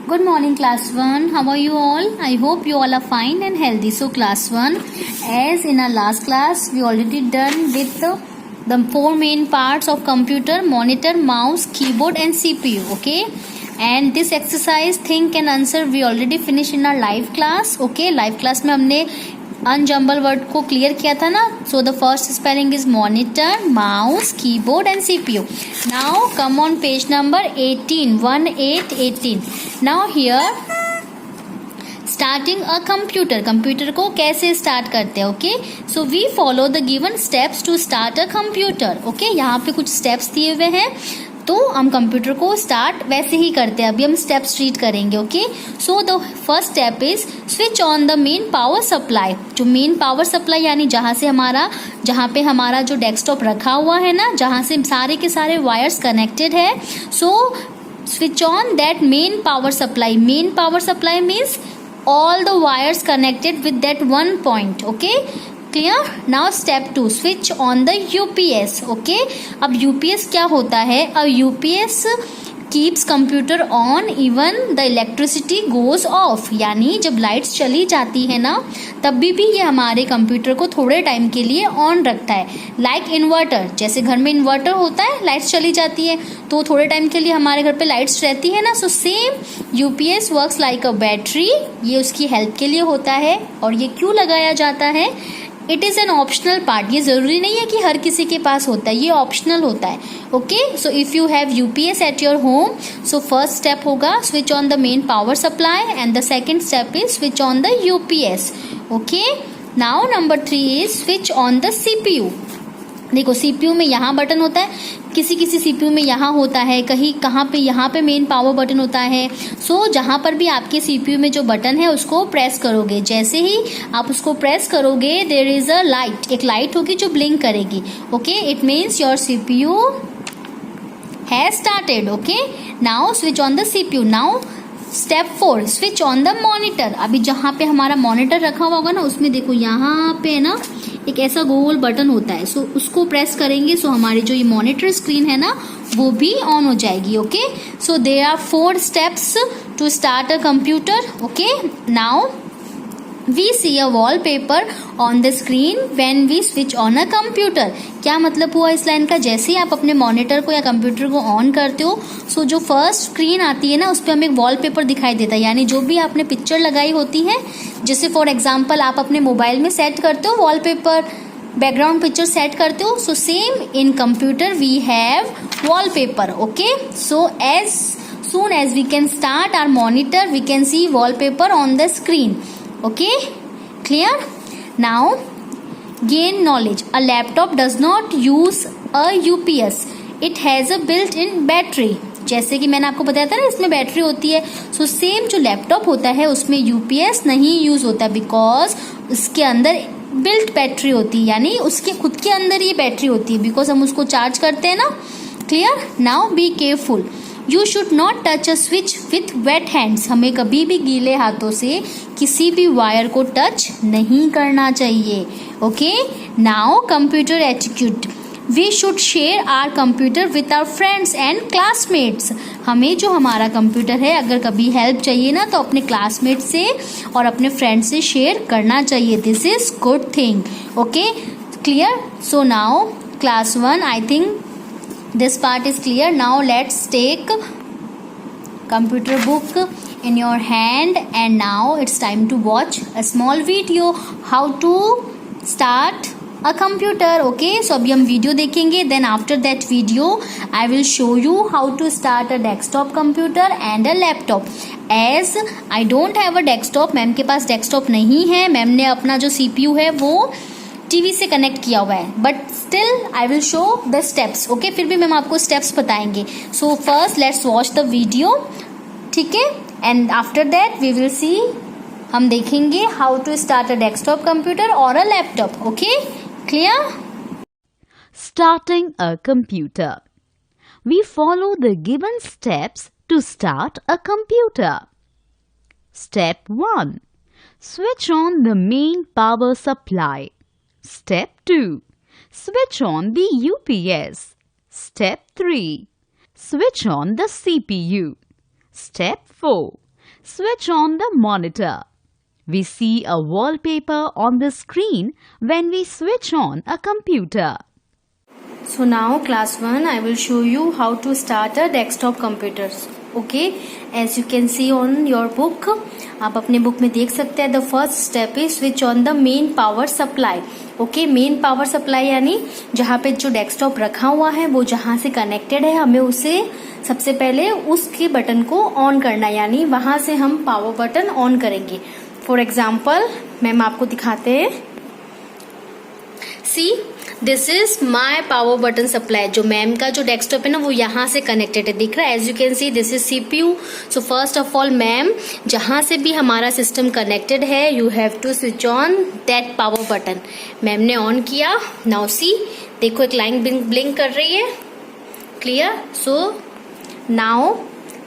Good morning, class 1. How are you all? I hope you all are fine and healthy. So, class 1, as in our last class, we already done with the four main parts of computer: monitor, mouse, keyboard and CPU. Okay. And this exercise, think and answer, we already finished in our live class. Okay. Live class में हमने अनजम्बल word को clear किया था ना. So the first spelling is monitor, mouse, keyboard and CPU. Now come on page number 18. Now here starting a computer. Computer को कैसे start करते हैं? Okay, so we follow the given steps to start a computer. Okay, यहाँ पे कुछ steps दिए हुए हैं, तो हम कंप्यूटर को स्टार्ट वैसे ही करते हैं. अभी हम स्टेप्स रीड करेंगे. Okay, so the first step is switch on the main power supply. जो मेन पावर सप्लाई यानी जहाँ पे हमारा जो डेस्कटॉप रखा हुआ है ना, जहाँ से सारे के सारे वायर्स कनेक्टेड है, so switch on that main power supply. Main power supply means all the wires connected with that one point. Okay, clear? Now step 2, switch on the UPS. Okay, अब UPS क्या होता है? अब UPS keeps computer on even the electricity goes off. यानी जब lights चली जाती है ना, तब भी ये हमारे कंप्यूटर को थोड़े टाइम के लिए ऑन रखता है. लाइक इन्वर्टर, जैसे घर में इन्वर्टर होता है, लाइट्स चली जाती है तो थोड़े टाइम के लिए हमारे घर पे लाइट्स रहती है ना. So same UPS works like a battery. ये उसकी हेल्प के लिए होता है. और ये क्यों लगाया जाता है? It is an optional part. ये जरूरी नहीं है कि हर किसी के पास होता है, ये ऑप्शनल होता है. Okay, so if you have UPS at your home, so first step होगा switch on the main power supply and the second step is switch on the UPS. Okay, now number 3 is switch on the CPU. देखो, CPU में यहाँ button होता है, किसी CPU में यहाँ होता है, कहीं कहाँ पे यहाँ पे मेन पावर बटन होता है. सो जहाँ पर भी आपके सीपीयू में जो बटन है उसको प्रेस करोगे. जैसे ही आप उसको प्रेस करोगे, देयर इज अ लाइट, एक लाइट होगी जो ब्लिंक करेगी. Okay, it means your CPU has started. Okay, now switch on the CPU. Now step 4, switch on the monitor. अभी जहाँ पे हमारा मॉनिटर रखा हुआ होगा ना, उसमें देखो यहाँ पे ना एक ऐसा गोल बटन होता है. सो उसको प्रेस करेंगे, सो हमारी जो ये मॉनिटर स्क्रीन है ना, वो भी ऑन हो जाएगी. Okay, so there are 4 steps to start a computer. Okay, now we see a wallpaper on the screen when we switch on a computer. क्या मतलब हुआ इस लाइन का? जैसे ही आप अपने मॉनिटर को या कंप्यूटर को ऑन करते हो, सो जो फर्स्ट स्क्रीन आती है ना, उस पर हमें एक वॉलपेपर दिखाई देता है. यानी जो भी आपने पिक्चर लगाई होती है, जैसे फॉर एग्जांपल आप अपने मोबाइल में सेट करते हो वॉलपेपर, बैकग्राउंड पिक्चर सेट करते हो, so same in computer we have wallpaper. Okay, so as soon as we can start our monitor, we can see wallpaper on the screen. Okay, clear? Now gain knowledge. A laptop does not use a UPS. It has a built-in battery. जैसे कि मैंने आपको बताया था ना, इसमें battery होती है. सो सेम जो लैपटॉप होता है उसमें यूपीएस नहीं यूज होता, बिकॉज उसके अंदर बिल्ट बैटरी होती है. यानी उसके खुद के अंदर ये बैटरी होती है, बिकॉज हम उसको चार्ज करते हैं ना. Clear? Now be careful. You should not touch a switch with wet hands. हमें कभी भी गीले हाथों से किसी भी वायर को टच नहीं करना चाहिए. Okay, now computer etiquette. We should share our computer with our friends and classmates. हमें जो हमारा कंप्यूटर है, अगर कभी हेल्प चाहिए ना, तो अपने क्लासमेट से और अपने फ्रेंड से शेयर करना चाहिए. This is good thing. Okay, clear? So now class 1, I think this part is clear. Now let's take computer book in your hand, and now it's time to watch a small video how to start a computer. Okay, so अभी हम video देखेंगे, then after that video I will show you how to start a desktop computer and a laptop. As I don't have a desktop, ma'am के पास desktop नहीं है, ma'am ने अपना जो CPU है वो टीवी से कनेक्ट किया हुआ है, but still I will show the steps. Okay, फिर भी मैम आपको स्टेप्स बताएंगे. So first let's watch the video. ठीक है, and after that we will see, हम देखेंगे how to start a desktop computer और a laptop. Okay, clear? Starting a computer. We follow the given steps to start a computer. Step 1. Switch on the main power supply. Step 2. Switch on the UPS. Step 3. Switch on the CPU. Step 4. Switch on the monitor. We see a wallpaper on the screen when we switch on a computer. So now class 1, I will show you how to start a desktop computers. Okay, as you can see on your book, आप अपने book में देख सकते हैं. The first step is switch on the main power supply. Okay, main power supply यानी जहाँ पे जो डेस्कटॉप रखा हुआ है वो जहाँ से कनेक्टेड है, हमें उसे सबसे पहले उसके बटन को ऑन करना है, यानी वहां से हम पावर बटन ऑन करेंगे. फॉर एग्जाम्पल मैम आपको दिखाते हैं. See, this is my power button supply. जो मैम का जो डेस्कटॉप है ना वो यहाँ से कनेक्टेड है, दिख रहा है. As you can see this is CPU. So first of all ma'am जहां से भी हमारा सिस्टम कनेक्टेड है, you have to switch on that power button. Ma'am ने ऑन किया. नाउ सी, देखो एक लाइन ब्लिंक कर रही है. Clear. So now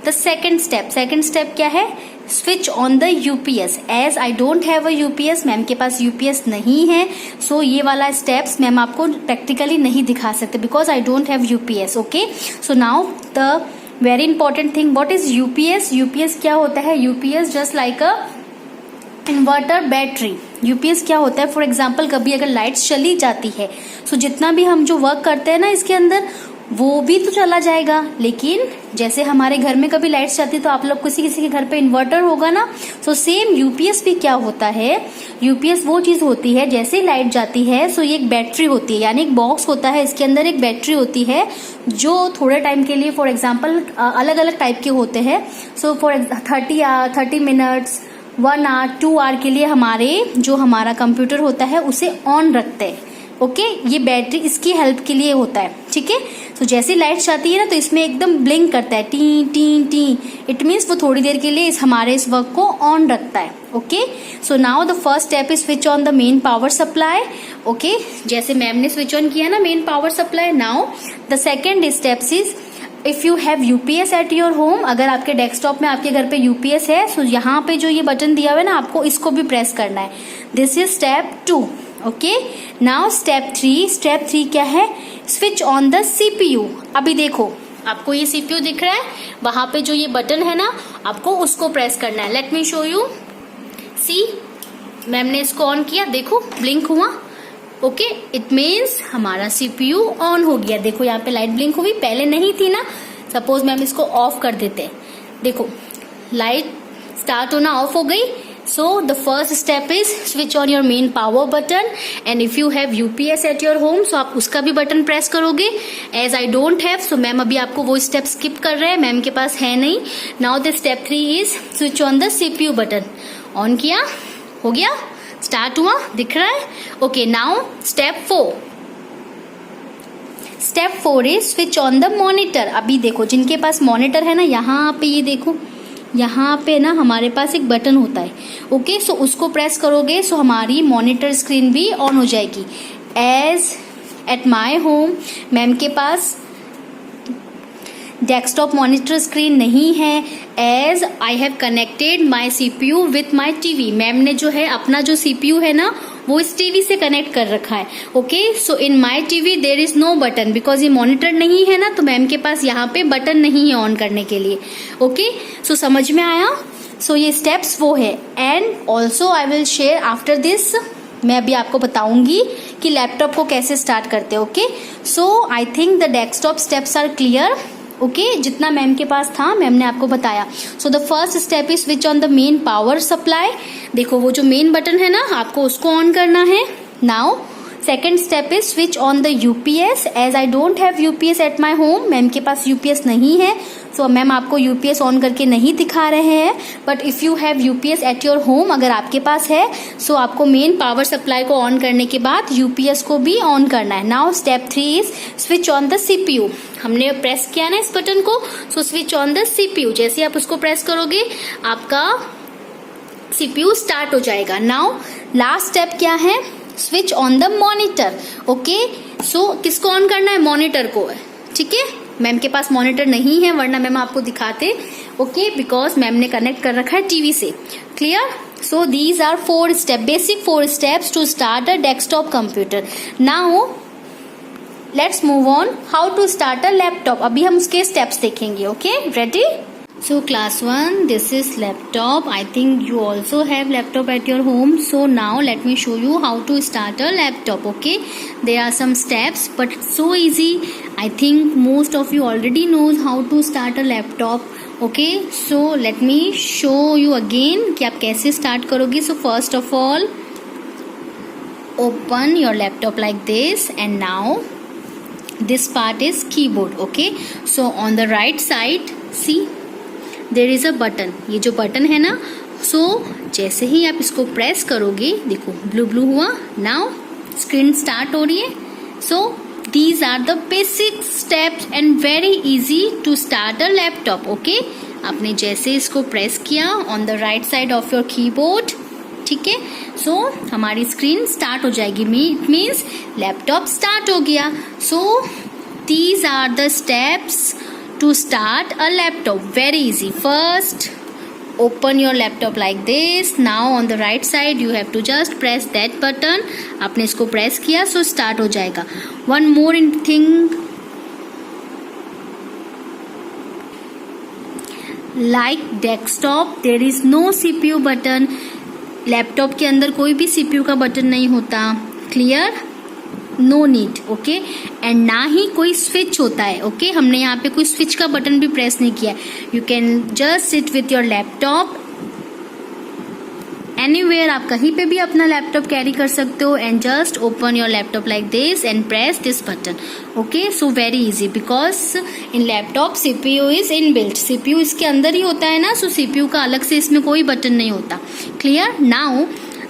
the second step क्या है? Switch on the UPS. As I don't have a UPS, ma'am के पास यूपीएस नहीं है, सो ये वाला स्टेप्स मैम आपको प्रैक्टिकली नहीं दिखा सकते because I don't have UPS. Okay, so now the very important thing, what is UPS? UPS क्या होता है? यूपीएस जस्ट लाइक अ इन्वर्टर बैटरी. यूपीएस क्या होता है? फॉर एग्जाम्पल कभी अगर लाइट्स चली जाती है, सो जितना भी हम जो वर्क करते हैं ना इसके अंदर वो भी तो चला जाएगा. लेकिन जैसे हमारे घर में कभी लाइट्स जाती है तो आप लोग किसी के घर पे इन्वर्टर होगा ना, सो सेम यूपीएस भी क्या होता है? यूपीएस वो चीज होती है जैसे लाइट जाती है, सो ये एक बैटरी होती है, यानी एक बॉक्स होता है, इसके अंदर एक बैटरी होती है जो थोड़े टाइम के लिए, फॉर एग्जाम्पल अलग अलग टाइप के होते हैं. So for 30 minutes, 1 hour, 2 hour के लिए हमारा कंप्यूटर होता है उसे ऑन रखते हैं. ओके, ये बैटरी इसकी हेल्प के लिए होता है. ठीक है. तो जैसे लाइट जाती है ना तो इसमें एकदम ब्लिंक करता है, T T T. It means वो थोड़ी देर के लिए हमारे इस वर्क को ऑन रखता है. Okay, so now the first step is switch on the main power supply. Okay, जैसे मैम ने स्विच ऑन किया ना main power supply. Now the second steps is if you have UPS at your home. अगर आपके desktop में आपके घर पे यूपीएस है, सो यहाँ पे जो ये बटन दिया हुआ है ना आपको इसको भी प्रेस करना है. This is step 2. Okay, now step 3 क्या है? Switch on the CPU. अभी देखो आपको ये सीपीयू दिख रहा है, वहां पे जो ये बटन है ना आपको उसको प्रेस करना है. Let me show you. See, ma'am ने इसको ऑन किया, देखो ब्लिंक हुआ. ओके, इट मीन्स हमारा सीपीयू ऑन हो गया. देखो यहाँ पे लाइट ब्लिंक हुई, पहले नहीं थी ना. सपोज मैम इसको ऑफ कर देते, देखो लाइट स्टार्ट होना ऑफ हो गई. So the first step is switch on your main power button, and if you have UPS at your home, so आप उसका भी बटन प्रेस करोगे. As I don't have, so ma'am अभी आपको वो स्टेप स्किप कर रहे हैं, मैम के पास है नहीं. Now the step 3 is switch on the CPU button. On किया, हो गया, स्टार्ट हुआ, दिख रहा है. Okay, now step 4. Step 4 is switch on the monitor. अभी देखो जिनके पास मॉनिटर है ना, यहाँ पे ये देखो, यहाँ पे ना हमारे पास एक बटन होता है. ओके, सो उसको प्रेस करोगे सो हमारी मॉनिटर स्क्रीन भी ऑन हो जाएगी. As at my home, ma'am के पास डेस्कटॉप मॉनिटर स्क्रीन नहीं है. As I have connected my CPU with my TV. Ma'am ने जो है अपना जो सीपीयू है ना वो इस टीवी से कनेक्ट कर रखा है. Okay, so in my TV there is no button because ये मॉनिटर नहीं है ना, तो मैम के पास यहाँ पे बटन नहीं है ऑन करने के लिए. ओके, सो समझ में आया. सो ये स्टेप्स वो है. And also I will share after this, मैं अभी आपको बताऊंगी कि लैपटॉप को कैसे स्टार्ट करते हैं. Okay, so I think the desktop steps are clear. Okay, जितना मैम के पास था मैम ने आपको बताया. So the first step is switch on the main power supply. देखो वो जो मेन बटन है ना आपको उसको ऑन करना है. Now second step is switch on the UPS. As I don't have UPS at my home, ma'am के पास यूपीएस नहीं है, सो मैम आपको यूपीएस ऑन करके नहीं दिखा रहे हैं. But if you have UPS at your home, अगर आपके पास है, सो आपको मेन पावर सप्लाई को ऑन करने के बाद यूपीएस को भी ऑन करना है. Now step 3 is switch on the CPU. हमने प्रेस किया ना इस बटन को, so switch on the CPU. जैसे आप उसको प्रेस करोगे आपका सीपीयू स्टार्ट हो जाएगा. नाउ लास्ट स्टेप क्या है? Switch on the monitor. Okay, so किसको ऑन करना है? मॉनिटर को. ठीक है, मैम के पास मॉनिटर नहीं है वरना मैम आपको दिखाते. ओके, बिकॉज मैम ने कनेक्ट कर रखा है टीवी से. Clear. So these are 4 step, basic 4 steps to start a desktop computer. Now let's move on how to start a laptop. अभी हम उसके स्टेप्स देखेंगे. Okay, ready. So class 1, this is laptop. I think you also have laptop at your home. So now let me show you how to start a laptop. Okay, there are some steps but it's so easy. I think most of you already knows how to start a laptop. Okay, so let me show you again कि आप कैसे start करोगे. So first of all, open your laptop like this and now this part is keyboard. Okay, so on the right side, see there is a button. ये जो button है ना, सो जैसे ही आप इसको प्रेस करोगे, देखो ब्लू ब्लू हुआ. नाउ स्क्रीन स्टार्ट हो रही है. So these are the basic steps and very easy to start a laptop. Okay, आपने जैसे इसको प्रेस किया on the right side of your keyboard, ठीक है, सो हमारी स्क्रीन स्टार्ट हो जाएगी. इट मीन्स लैपटॉप स्टार्ट हो गया. So these are the steps to start a laptop. Very easy. First, open your laptop like this. Now on the right side you have to just press that button. आपने इसको press किया, so start हो जाएगा. One more thing, like desktop there is no CPU button. Laptop के अंदर कोई भी CPU का बटन नहीं होता. Clear? No need. Okay, and ना ही कोई स्विच होता है. ओके, हमने यहाँ पे कोई स्विच का बटन भी प्रेस नहीं किया. You can just sit with your laptop anywhere. आप कहीं पे भी अपना लैपटॉप कैरी कर सकते हो and just open your laptop like this and press this button. Okay, so very easy because in laptop CPU is in built. CPU इसके अंदर ही होता है ना, सो CPU का अलग से इसमें कोई बटन नहीं होता. क्लियर? नाउ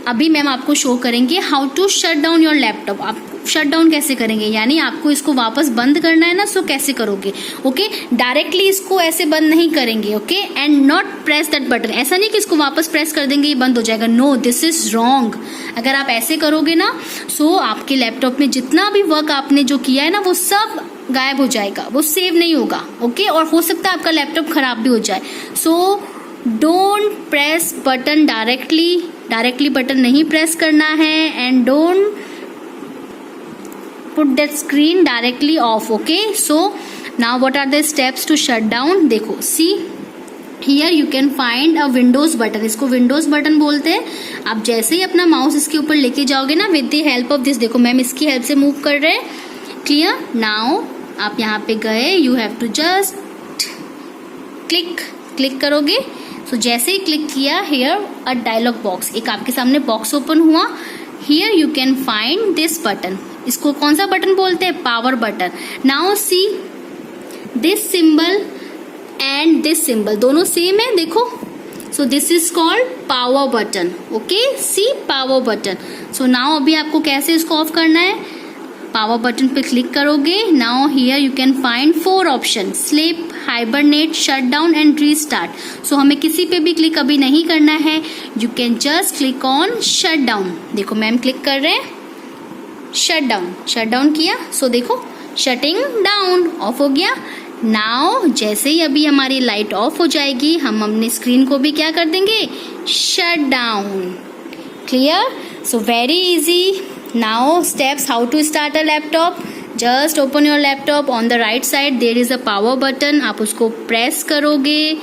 अभी मैम आपको शो करेंगे how to shut down your laptop. आप शट डाउन कैसे करेंगे, यानी आपको इसको वापस बंद करना है ना, सो कैसे करोगे. ओके, डायरेक्टली इसको ऐसे बंद नहीं करेंगे. Okay, and not press that button. ऐसा नहीं कि इसको वापस प्रेस कर देंगे ये बंद हो जाएगा. No, this is wrong. अगर आप ऐसे करोगे ना, सो आपके लैपटॉप में जितना भी वर्क आपने जो किया है ना, वो सब गायब हो जाएगा, वो सेव नहीं होगा. ओके, और हो सकता है आपका लैपटॉप खराब भी हो जाए. So don't press button directly button नहीं प्रेस करना है and don't put that screen directly off. Okay, so now what are the steps to shut down. देखो, see here you can find a Windows button. इसको Windows button बोलते हैं. आप जैसे ही अपना माउस इसके ऊपर लेके जाओगे ना, with the help of this, देखो मैम इसकी हेल्प से मूव कर रहे हैं. क्लियर? नाउ आप यहाँ पे गए, you have to just click करोगे. so जैसे ही क्लिक किया, here a dialog box, एक आपके सामने बॉक्स ओपन हुआ. here you can find this button. इसको कौन सा बटन बोलते हैं? Power button. Now see this symbol and this symbol दोनों सेम है, देखो. So this is called power button. Okay, see power button. So now अभी आपको कैसे इसको ऑफ करना है, पावर बटन पे क्लिक करोगे. Now here you can find 4 option: sleep, hibernate, shut down and restart. So हमें किसी पे भी क्लिक अभी नहीं करना है. You can just click on shut down. देखो मैम क्लिक कर रहे हैं, शट डाउन किया. सो देखो शटिंग डाउन, ऑफ हो गया. नाउ जैसे ही अभी हमारी लाइट ऑफ हो जाएगी, हम अपनी स्क्रीन को भी क्या कर देंगे, shut down. Clear? So very easy. Now steps how to start a laptop. Just open your laptop. On the right side there is a power button. आप उसको प्रेस करोगे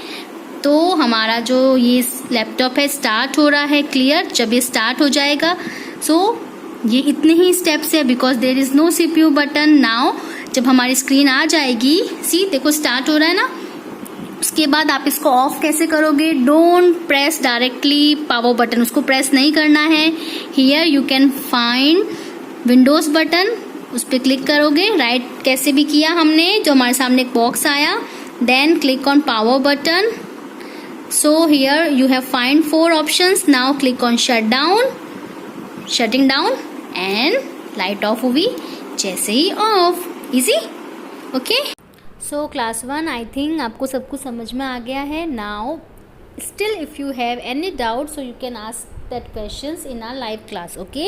तो हमारा जो ये लैपटॉप है स्टार्ट हो रहा है. क्लियर? जब ये स्टार्ट हो जाएगा, सो ये इतने ही स्टेप्स है because there is no CPU button. Now जब हमारी स्क्रीन आ जाएगी, सी देखो स्टार्ट हो रहा है ना, उसके बाद आप इसको ऑफ कैसे करोगे. Don't press directly power button, उसको प्रेस नहीं करना है. Here you can find Windows button, उस पर क्लिक करोगे. राइट कैसे भी किया हमने, जो हमारे सामने एक बॉक्स आया. Then click on power button. So here you have find 4 options. Now click on shut down, shutting down and light off हुई जैसे ही off. Easy. Okay, so class 1 I think आपको सब कुछ समझ में आ गया है. Now still if you have any doubt, so you can ask that questions in our live class. Okay,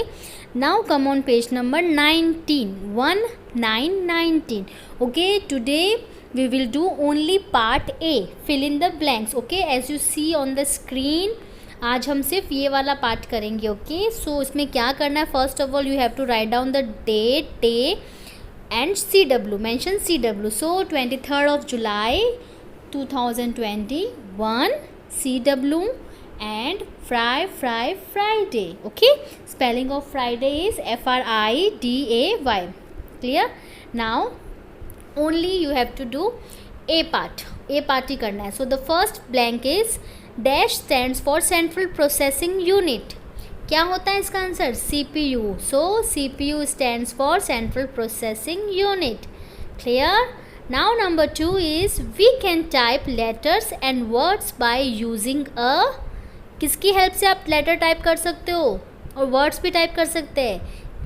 now come on page number 19. 19. Okay, today we will do only part A, fill in the blanks. Okay, as you see on the screen, आज हम सिर्फ ये वाला part करेंगे. Okay, सो इसमें क्या करना है, first of all you have to write down the date, day and CW, mention CW. So 23rd of July 2021 CW and Friday. Okay, spelling of Friday is FRIDAY. Clear? Now only you have to do A part ही करना है. So the first blank is dash stands for Central Processing Unit. क्या होता है इसका answer? CPU. So CPU stands for Central Processing Unit. Clear? Now number 2 is we can type letters and words by using a. किसकी help से आप letter type कर सकते हो और वर्ड्स भी टाइप कर सकते हैं?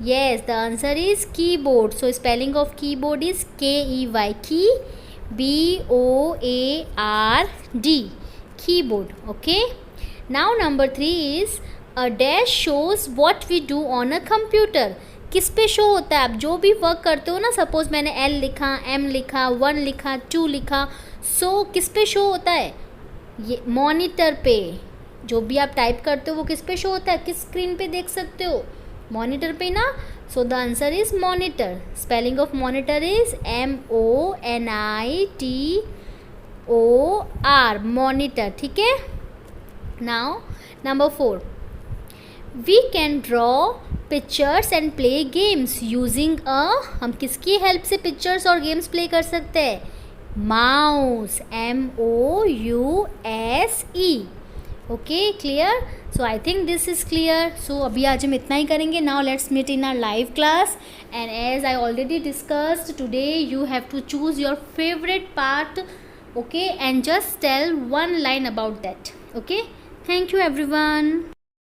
Yes, the answer is keyboard. So spelling of keyboard is KEY. Key, BOARD. Keyboard. Okay. Now number 3 is a dash shows what we do on a computer. किस पे शो होता है? आप जो भी वर्क करते हो ना, सपोज मैंने L लिखा, M लिखा, 1 लिखा, 2 लिखा, सो किस पे शो होता है? ये मॉनिटर पे. जो भी आप टाइप करते हो वो किस पे शो होता है? किस स्क्रीन पे देख सकते हो? मॉनिटर पे ना. So the answer is monitor. Spelling of monitor is MONITOR. Monitor. ठीक है. Now number 4 we can draw pictures and play games using a. हम किसकी हेल्प से पिक्चर्स और गेम्स प्ले कर सकते हैं? Mouse. MOUSE. Okay, clear? So I think this is clear. So अभी आज हम इतना ही करेंगे. Now let's meet in our live class and as I already discussed today you have to choose your favourite part. Okay, and just tell 1 line about that. Okay, thank you everyone.